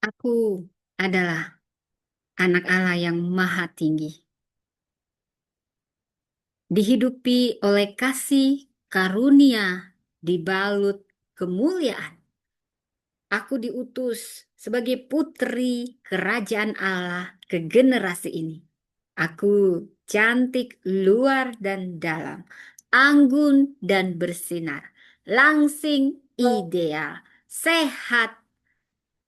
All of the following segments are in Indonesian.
Aku adalah anak Allah yang maha tinggi, dihidupi oleh kasih karunia, dibalut kemuliaan. Aku diutus sebagai putri kerajaan Allah ke generasi ini. Aku cantik luar dan dalam, anggun dan bersinar, langsing ideal, sehat,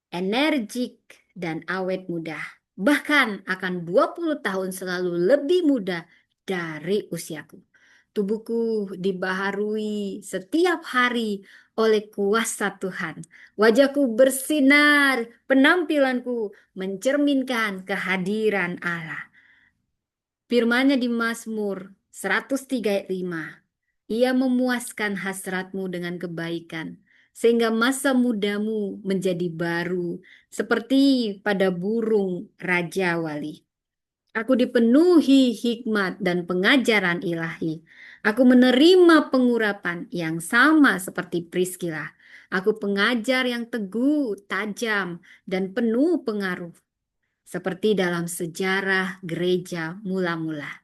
energik, dan awet muda. Bahkan akan 20 tahun selalu lebih muda dari usiaku. Tubuhku dibaharui setiap hari oleh kuasa Tuhan. Wajahku bersinar, penampilanku mencerminkan kehadiran Allah. Firman-Nya di Mazmur 103 ayat 5. Ia memuaskan hasratmu dengan kebaikan, sehingga masa mudamu menjadi baru, seperti pada burung Raja Wali. Aku dipenuhi hikmat dan pengajaran ilahi. Aku menerima pengurapan yang sama seperti Priskila. Aku pengajar yang teguh, tajam, dan penuh pengaruh, seperti dalam sejarah gereja mula-mula.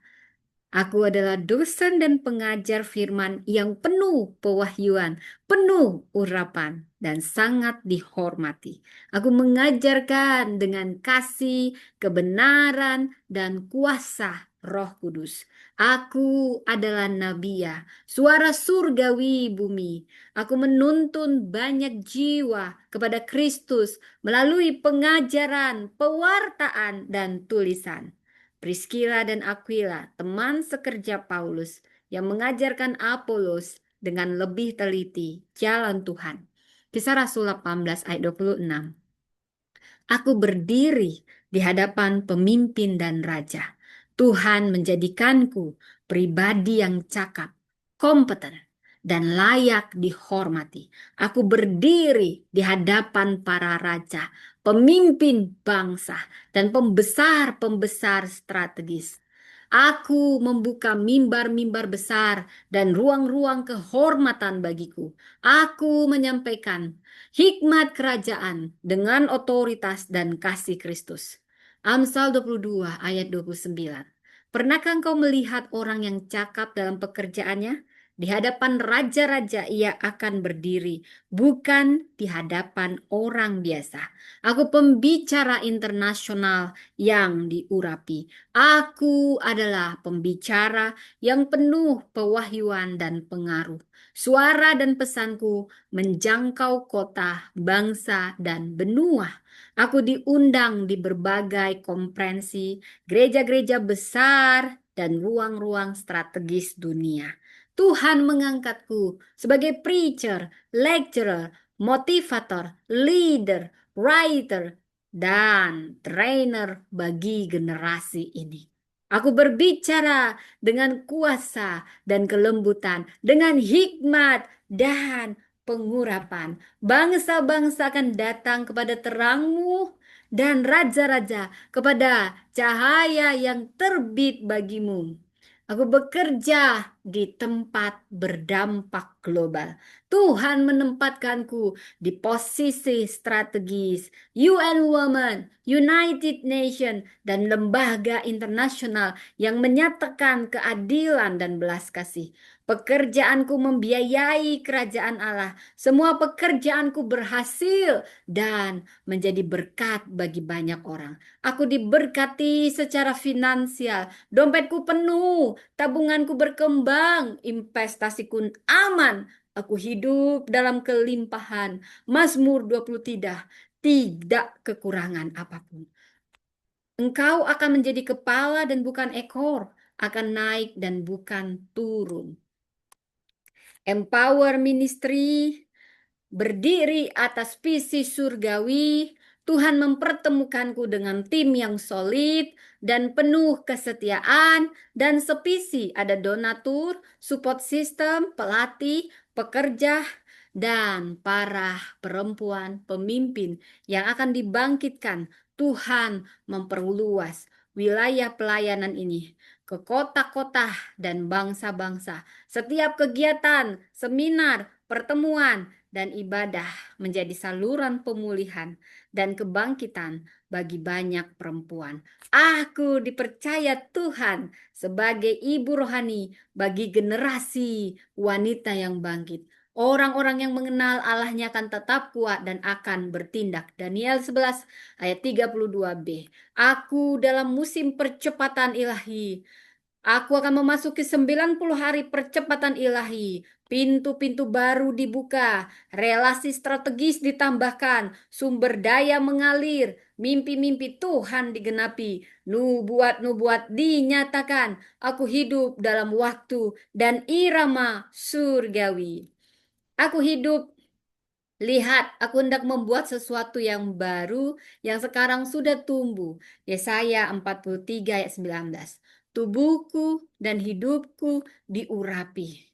Aku adalah dosen dan pengajar firman yang penuh pewahyuan, penuh urapan, dan sangat dihormati. Aku mengajarkan dengan kasih, kebenaran, dan kuasa Roh Kudus. Aku adalah Nabiya, suara surgawi bumi. Aku menuntun banyak jiwa kepada Kristus melalui pengajaran, pewartaan, dan tulisan. Priscilla dan Aquila, teman sekerja Paulus, yang mengajarkan Apolos dengan lebih teliti jalan Tuhan. Kisah Rasul 18 ayat 26. Aku berdiri di hadapan pemimpin dan raja. Tuhan menjadikanku pribadi yang cakap, kompeten, dan layak dihormati. Aku berdiri di hadapan para raja, pemimpin bangsa, dan pembesar-pembesar strategis. Aku membuka mimbar-mimbar besar dan ruang-ruang kehormatan bagiku. Aku menyampaikan hikmat kerajaan dengan otoritas dan kasih Kristus. Amsal 22 ayat 29. Pernahkah engkau melihat orang yang cakap dalam pekerjaannya? Di hadapan raja-raja ia akan berdiri, bukan di hadapan orang biasa. Aku pembicara internasional yang diurapi. Aku adalah pembicara yang penuh pewahyuan dan pengaruh. Suara dan pesanku menjangkau kota, bangsa, dan benua. Aku diundang di berbagai konferensi, gereja-gereja besar, dan ruang-ruang strategis dunia. Tuhan mengangkatku sebagai preacher, lecturer, motivator, leader, writer, dan trainer bagi generasi ini. Aku berbicara dengan kuasa dan kelembutan, dengan hikmat dan pengurapan. Bangsa-bangsa akan datang kepada terangmu dan raja-raja kepada cahaya yang terbit bagimu. Aku bekerja di tempat berdampak global. Tuhan menempatkanku di posisi strategis UN Women, United Nations, dan lembaga internasional yang menyatakan keadilan dan belas kasih. Pekerjaanku membiayai kerajaan Allah. Semua pekerjaanku berhasil dan menjadi berkat bagi banyak orang. Aku diberkati secara finansial. Dompetku penuh, tabunganku berkembang, investasiku aman. Aku hidup dalam kelimpahan. Mazmur 20 tidak kekurangan apapun. Engkau akan menjadi kepala dan bukan ekor, akan naik dan bukan turun. Empower Ministry berdiri atas visi surgawi. Tuhan mempertemukanku dengan tim yang solid dan penuh kesetiaan, dan sevisi ada donatur, support system, pelatih, pekerja, dan para perempuan pemimpin yang akan dibangkitkan. Tuhan memperluas wilayah pelayanan ini ke kota-kota dan bangsa-bangsa. Setiap kegiatan, seminar, pertemuan, dan ibadah menjadi saluran pemulihan dan kebangkitan bagi banyak perempuan. Aku dipercaya Tuhan sebagai ibu rohani bagi generasi wanita yang bangkit. Orang-orang yang mengenal Allahnya akan tetap kuat dan akan bertindak. Daniel 11 ayat 32b. Aku dalam musim percepatan ilahi. Aku akan memasuki 90 hari percepatan ilahi. Pintu-pintu baru dibuka, relasi strategis ditambahkan, sumber daya mengalir, mimpi-mimpi Tuhan digenapi, nubuat-nubuat dinyatakan. Aku hidup dalam waktu dan irama surgawi. Aku hidup. Lihat, aku hendak membuat sesuatu yang baru yang sekarang sudah tumbuh. Yesaya 43 ayat 19. Tubuhku dan hidupku diurapi.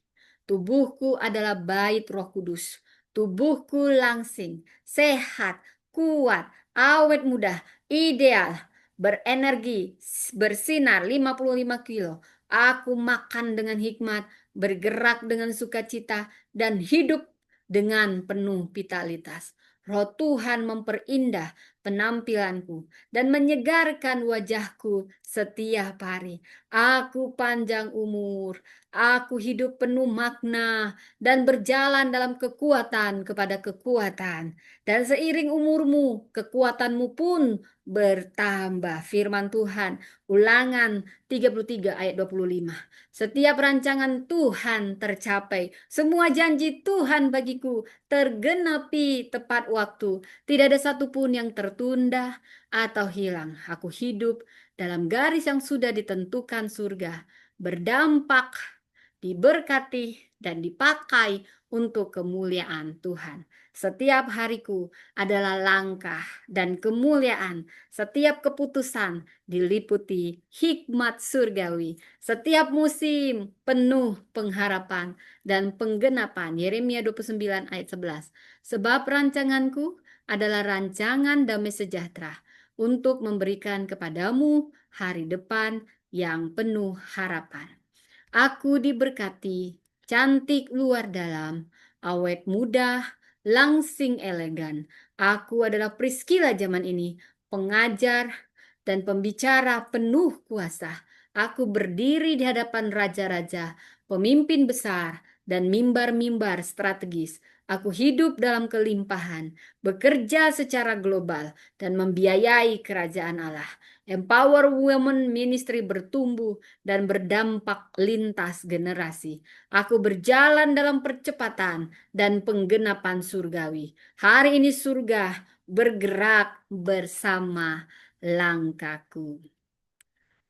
Tubuhku adalah bait Roh Kudus. Tubuhku langsing, sehat, kuat, awet muda, ideal, berenergi, bersinar 55 kilo. Aku makan dengan hikmat, bergerak dengan sukacita, dan hidup dengan penuh vitalitas. Roh Tuhan memperindah penampilanku dan menyegarkan wajahku setiap hari. Aku panjang umur, aku hidup penuh makna dan berjalan dalam kekuatan kepada kekuatan. Dan seiring umurmu, kekuatanmu pun bertambah. Firman Tuhan, Ulangan 33 ayat 25. Setiap rancangan Tuhan tercapai. Semua janji Tuhan bagiku tergenapi tepat waktu. Tidak ada satupun yang tertunda atau hilang. Aku hidup dalam garis yang sudah ditentukan surga. Berdampak, diberkati, dan dipakai untuk kemuliaan Tuhan. Setiap hariku adalah langkah dan kemuliaan. Setiap keputusan diliputi hikmat surgawi. Setiap musim penuh pengharapan dan penggenapan. Yeremia 29 ayat 11. Sebab rancanganku adalah rancangan damai sejahtera untuk memberikan kepadamu hari depan yang penuh harapan. Aku diberkati, cantik luar dalam, awet muda, langsing elegan. Aku adalah Priscilla zaman ini, pengajar dan pembicara penuh kuasa. Aku berdiri di hadapan raja-raja, pemimpin besar, dan mimbar-mimbar strategis. Aku hidup dalam kelimpahan, bekerja secara global, dan membiayai kerajaan Allah. Empower Women Ministry bertumbuh dan berdampak lintas generasi. Aku berjalan dalam percepatan dan penggenapan surgawi. Hari ini surga bergerak bersama langkahku.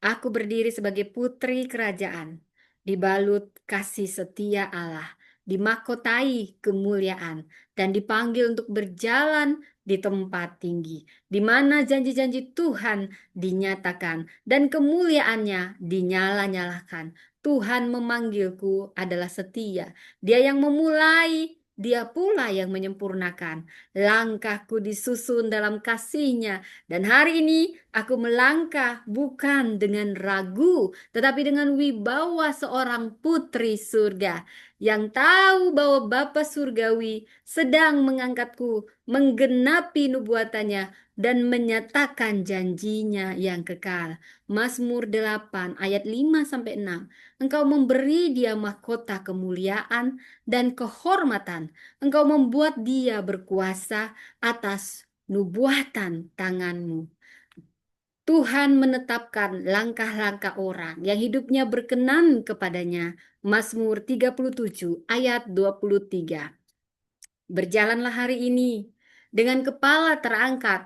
Aku berdiri sebagai putri kerajaan, dibalut kasih setia Allah, dimahkotai kemuliaan, dan dipanggil untuk berjalan di tempat tinggi, di mana janji-janji Tuhan dinyatakan dan kemuliaannya dinyala-nyalakan. Tuhan memanggilku adalah setia. Dia yang memulai, dia pula yang menyempurnakan. Langkahku disusun dalam kasih-Nya, dan hari ini aku melangkah bukan dengan ragu, tetapi dengan wibawa seorang putri surga yang tahu bahwa Bapa Surgawi sedang mengangkatku, menggenapi nubuatannya, dan menyatakan janjinya yang kekal. Mazmur 8 ayat 5-6. Engkau memberi dia mahkota kemuliaan dan kehormatan. Engkau membuat dia berkuasa atas nubuatan tanganmu. Tuhan menetapkan langkah-langkah orang yang hidupnya berkenan kepadanya. Mazmur 37 ayat 23. Berjalanlah hari ini dengan kepala terangkat,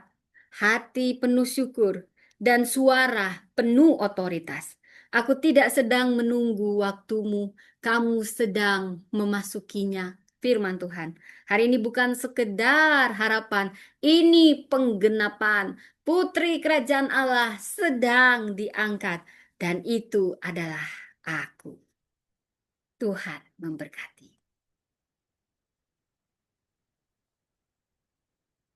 hati penuh syukur, dan suara penuh otoritas. Aku tidak sedang menunggu waktumu, kamu sedang memasukinya. Firman Tuhan. Hari ini bukan sekedar harapan, ini penggenapan. Putri kerajaan Allah sedang diangkat, dan itu adalah aku. Tuhan memberkati.